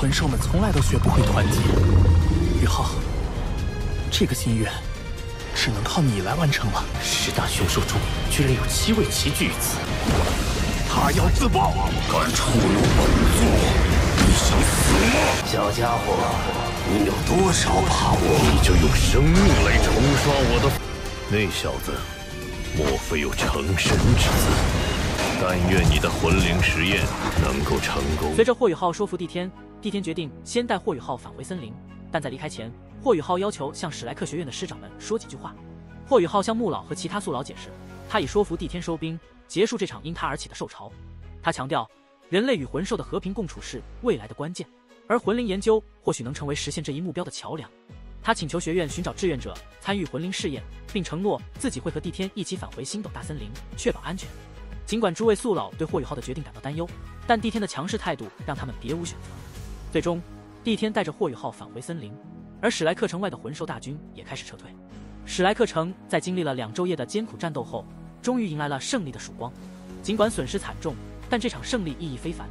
魂兽们从来都学不会团结。宇浩，这个心愿只能靠你来完成了。10大凶兽中，居然有7位齐聚于此。他要自爆，敢触怒本座，你想死吗？小家伙，你有多少把握？你就用生命来冲刷我的。那小子，莫非有成神之姿？但愿你的魂灵实验能够成功。随着霍雨浩说服帝天，帝天决定先带霍雨浩返回森林，但在离开前，霍雨浩要求向史莱克学院的师长们说几句话。霍雨浩向穆老和其他宿老解释，他已说服帝天收兵，结束这场因他而起的兽潮。他强调，人类与魂兽的和平共处是未来的关键，而魂灵研究或许能成为实现这一目标的桥梁。他请求学院寻找志愿者参与魂灵试验，并承诺自己会和帝天一起返回星斗大森林，确保安全。尽管诸位宿老对霍雨浩的决定感到担忧，但帝天的强势态度让他们别无选择。最终，帝天带着霍雨浩返回森林，而史莱克城外的魂兽大军也开始撤退。史莱克城在经历了2昼夜的艰苦战斗后，终于迎来了胜利的曙光。尽管损失惨重，但这场胜利意义非凡。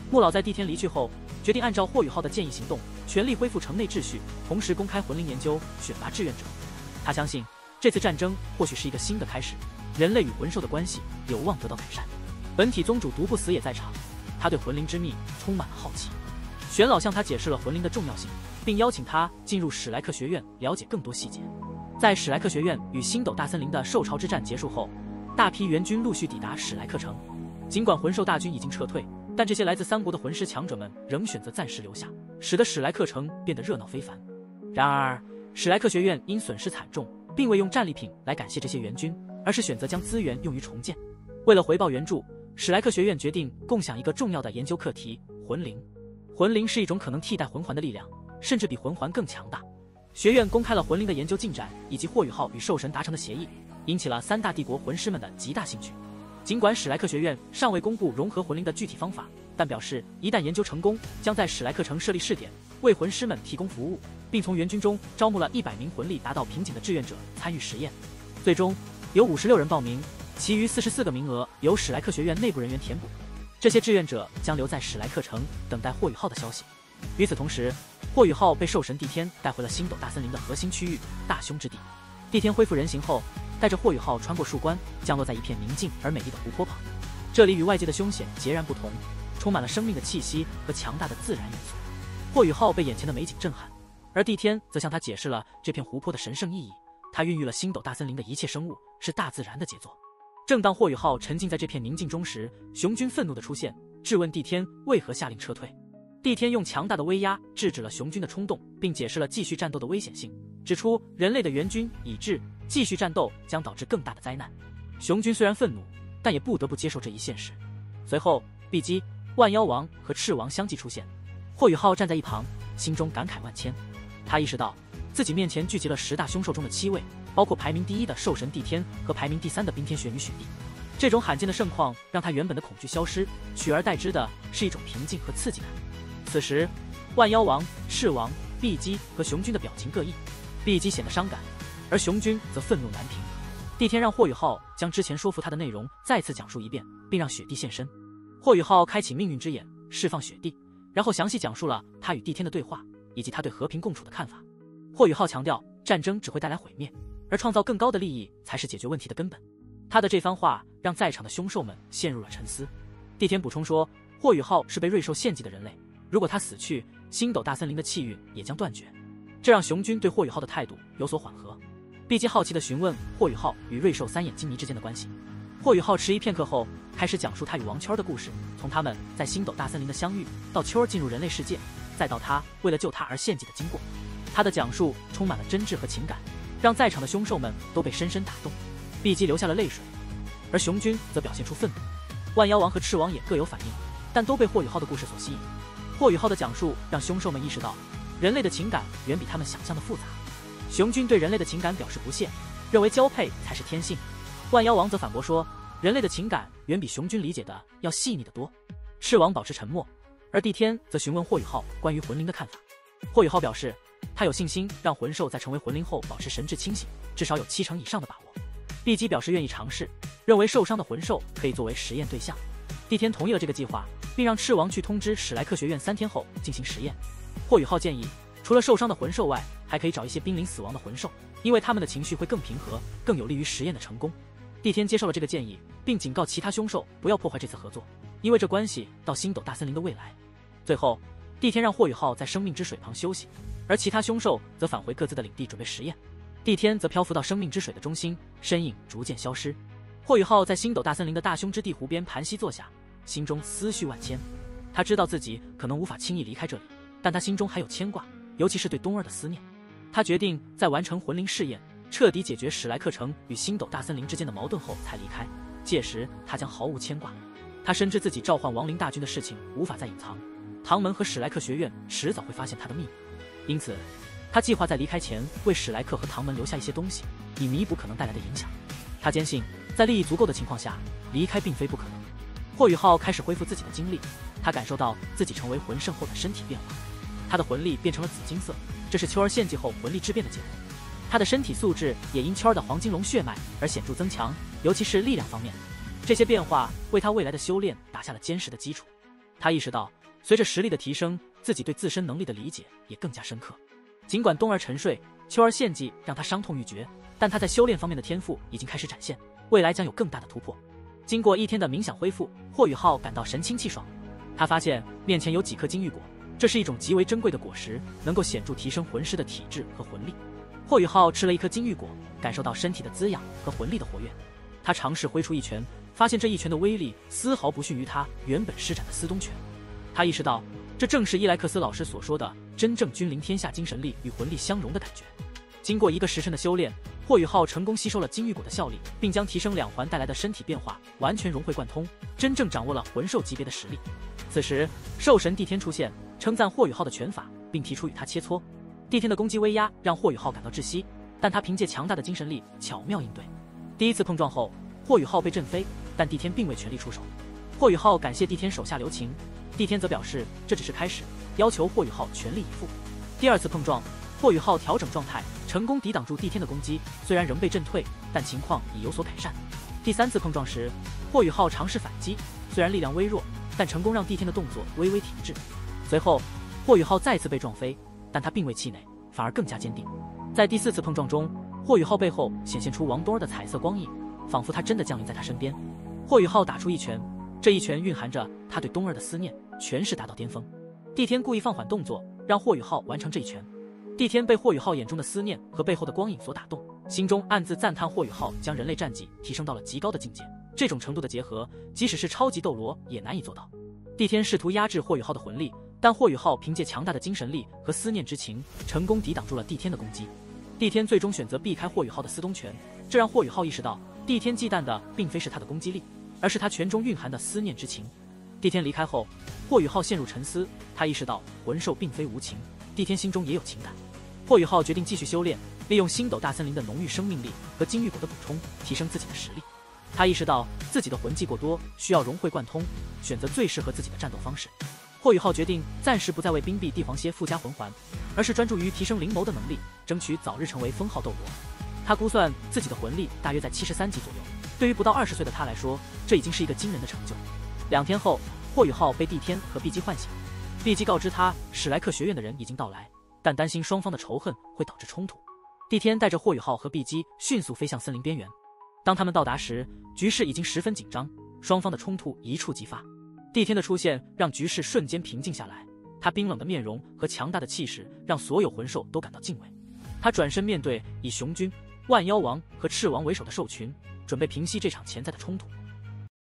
穆老在帝天离去后，决定按照霍雨浩的建议行动，全力恢复城内秩序，同时公开魂灵研究，选拔志愿者。他相信这次战争或许是一个新的开始，人类与魂兽的关系有望得到改善。本体宗主独不死也在场，他对魂灵之秘充满了好奇。玄老向他解释了魂灵的重要性，并邀请他进入史莱克学院了解更多细节。在史莱克学院与星斗大森林的兽潮之战结束后，大批援军陆续抵达史莱克城。尽管魂兽大军已经撤退，但这些来自3国的魂师强者们仍选择暂时留下，使得史莱克城变得热闹非凡。然而，史莱克学院因损失惨重，并未用战利品来感谢这些援军，而是选择将资源用于重建。为了回报援助，史莱克学院决定共享一个重要的研究课题——魂灵。魂灵是一种可能替代魂环的力量，甚至比魂环更强大。学院公开了魂灵的研究进展以及霍雨浩与兽神达成的协议，引起了3大帝国魂师们的极大兴趣。尽管史莱克学院尚未公布融合魂灵的具体方法，但表示一旦研究成功，将在史莱克城设立试点，为魂师们提供服务，并从援军中招募了100名魂力达到瓶颈的志愿者参与实验。最终有56人报名，其余44个名额由史莱克学院内部人员填补。这些志愿者将留在史莱克城等待霍雨浩的消息。与此同时，霍雨浩被兽神帝天带回了星斗大森林的核心区域大凶之地。帝天恢复人形后，带着霍雨浩穿过树关，降落在一片宁静而美丽的湖泊旁。这里与外界的凶险截然不同，充满了生命的气息和强大的自然元素。霍雨浩被眼前的美景震撼，而帝天则向他解释了这片湖泊的神圣意义。它孕育了星斗大森林的一切生物，是大自然的杰作。正当霍雨浩沉浸在这片宁静中时，雄军愤怒地出现，质问帝天为何下令撤退。帝天用强大的威压制止了雄军的冲动，并解释了继续战斗的危险性，指出人类的援军已至，继续战斗将导致更大的灾难。雄军虽然愤怒，但也不得不接受这一现实。随后，碧姬、万妖王和赤王相继出现，霍雨浩站在一旁，心中感慨万千。他意识到自己面前聚集了10大凶兽中的7位，包括排名第1的兽神帝天和排名第3的冰天雪女雪帝。这种罕见的盛况让他原本的恐惧消失，取而代之的是一种平静和刺激感。此时，万妖王、赤王、碧姬和雄军的表情各异，碧姬显得伤感，而雄军则愤怒难平。帝天让霍雨浩将之前说服他的内容再次讲述一遍，并让雪帝现身。霍雨浩开启命运之眼，释放雪帝，然后详细讲述了他与帝天的对话，以及他对和平共处的看法。霍雨浩强调，战争只会带来毁灭，而创造更高的利益才是解决问题的根本。他的这番话让在场的凶兽们陷入了沉思。帝天补充说，霍雨浩是被瑞兽献祭的人类，如果他死去，星斗大森林的气运也将断绝。这让雄军对霍雨浩的态度有所缓和。碧姬好奇地询问霍雨浩与瑞兽3眼金迷之间的关系。霍雨浩迟疑片刻后，开始讲述他与王秋儿的故事，从他们在星斗大森林的相遇，到秋儿进入人类世界，再到他为了救他而献祭的经过。他的讲述充满了真挚和情感，让在场的凶兽们都被深深打动。碧姬流下了泪水，而雄军则表现出愤怒。万妖王和赤王也各有反应，但都被霍雨浩的故事所吸引。霍雨浩的讲述让凶兽们意识到，人类的情感远比他们想象的复杂。雄军对人类的情感表示不屑，认为交配才是天性。万妖王则反驳说，人类的情感远比雄军理解的要细腻得多。赤王保持沉默，而帝天则询问霍雨浩关于魂灵的看法。霍雨浩表示，他有信心让魂兽在成为魂灵后保持神智清醒，至少有70%以上的把握。碧姬表示愿意尝试，认为受伤的魂兽可以作为实验对象。帝天同意了这个计划，并让赤王去通知史莱克学院3天后进行实验。霍雨浩建议，除了受伤的魂兽外，还可以找一些濒临死亡的魂兽，因为他们的情绪会更平和，更有利于实验的成功。帝天接受了这个建议，并警告其他凶兽不要破坏这次合作，因为这关系到星斗大森林的未来。最后，帝天让霍雨浩在生命之水旁休息，而其他凶兽则返回各自的领地准备实验。帝天则漂浮到生命之水的中心，身影逐渐消失。霍雨浩在星斗大森林的大凶之地湖边盘膝坐下，心中思绪万千。他知道自己可能无法轻易离开这里，但他心中还有牵挂，尤其是对冬儿的思念。他决定在完成魂灵试验，彻底解决史莱克城与星斗大森林之间的矛盾后才离开，届时他将毫无牵挂。他深知自己召唤亡灵大军的事情无法再隐藏，唐门和史莱克学院迟早会发现他的秘密，因此他计划在离开前为史莱克和唐门留下一些东西，以弥补可能带来的影响。他坚信在利益足够的情况下，离开并非不可能。霍雨浩开始恢复自己的精力，他感受到自己成为魂圣后的身体变化，他的魂力变成了紫金色，这是秋儿献祭后魂力质变的结果。他的身体素质也因秋儿的黄金龙血脉而显著增强，尤其是力量方面，这些变化为他未来的修炼打下了坚实的基础。他意识到，随着实力的提升，自己对自身能力的理解也更加深刻。尽管冬儿沉睡，秋儿献祭让他伤痛欲绝，但他在修炼方面的天赋已经开始展现，未来将有更大的突破。经过1天的冥想恢复，霍雨浩感到神清气爽。他发现面前有几颗金玉果，这是一种极为珍贵的果实，能够显著提升魂师的体质和魂力。霍雨浩吃了一颗金玉果，感受到身体的滋养和魂力的活跃。他尝试挥出一拳，发现这一拳的威力丝毫不逊于他原本施展的司东拳。他意识到，这正是伊莱克斯老师所说的真正君临天下精神力与魂力相融的感觉。经过1个时辰的修炼，霍雨浩成功吸收了金玉果的效力，并将提升2环带来的身体变化完全融会贯通，真正掌握了魂兽级别的实力。此时，兽神帝天出现，称赞霍雨浩的拳法，并提出与他切磋。帝天的攻击威压让霍雨浩感到窒息，但他凭借强大的精神力巧妙应对。第1次碰撞后，霍雨浩被震飞，但帝天并未全力出手。霍雨浩感谢帝天手下留情，帝天则表示这只是开始，要求霍雨浩全力以赴。第2次碰撞，霍雨浩调整状态，成功抵挡住帝天的攻击，虽然仍被震退，但情况已有所改善。第3次碰撞时，霍雨浩尝试反击，虽然力量微弱，但成功让帝天的动作微微停滞。随后，霍雨浩再次被撞飞，但他并未气馁，反而更加坚定。在第4次碰撞中，霍雨浩背后显现出王多儿的彩色光影，仿佛他真的降临在他身边。霍雨浩打出一拳，这一拳蕴含着他对冬儿的思念，权势达到巅峰。帝天故意放缓动作，让霍雨浩完成这一拳。帝天被霍雨浩眼中的思念和背后的光影所打动，心中暗自赞叹霍雨浩将人类战绩提升到了极高的境界。这种程度的结合，即使是超级斗罗也难以做到。帝天试图压制霍雨浩的魂力，但霍雨浩凭借强大的精神力和思念之情，成功抵挡住了帝天的攻击。帝天最终选择避开霍雨浩的司东拳，这让霍雨浩意识到，帝天忌惮的并非是他的攻击力，而是他拳中蕴含的思念之情。帝天离开后，霍雨浩陷入沉思，他意识到魂兽并非无情，帝天心中也有情感。霍雨浩决定继续修炼，利用星斗大森林的浓郁生命力和金玉果的补充，提升自己的实力。他意识到自己的魂技过多，需要融会贯通，选择最适合自己的战斗方式。霍雨浩决定暂时不再为冰壁帝皇蝎附加魂环，而是专注于提升灵眸的能力，争取早日成为封号斗罗。他估算自己的魂力大约在73级左右，对于不到20岁的他来说，这已经是一个惊人的成就。2天后，霍雨浩被帝天和碧姬唤醒，碧姬告知他史莱克学院的人已经到来，但担心双方的仇恨会导致冲突。帝天带着霍雨浩和碧姬迅速飞向森林边缘。当他们到达时，局势已经十分紧张，双方的冲突一触即发。帝天的出现让局势瞬间平静下来，他冰冷的面容和强大的气势让所有魂兽都感到敬畏。他转身面对以雄军、万妖王和赤王为首的兽群，准备平息这场潜在的冲突。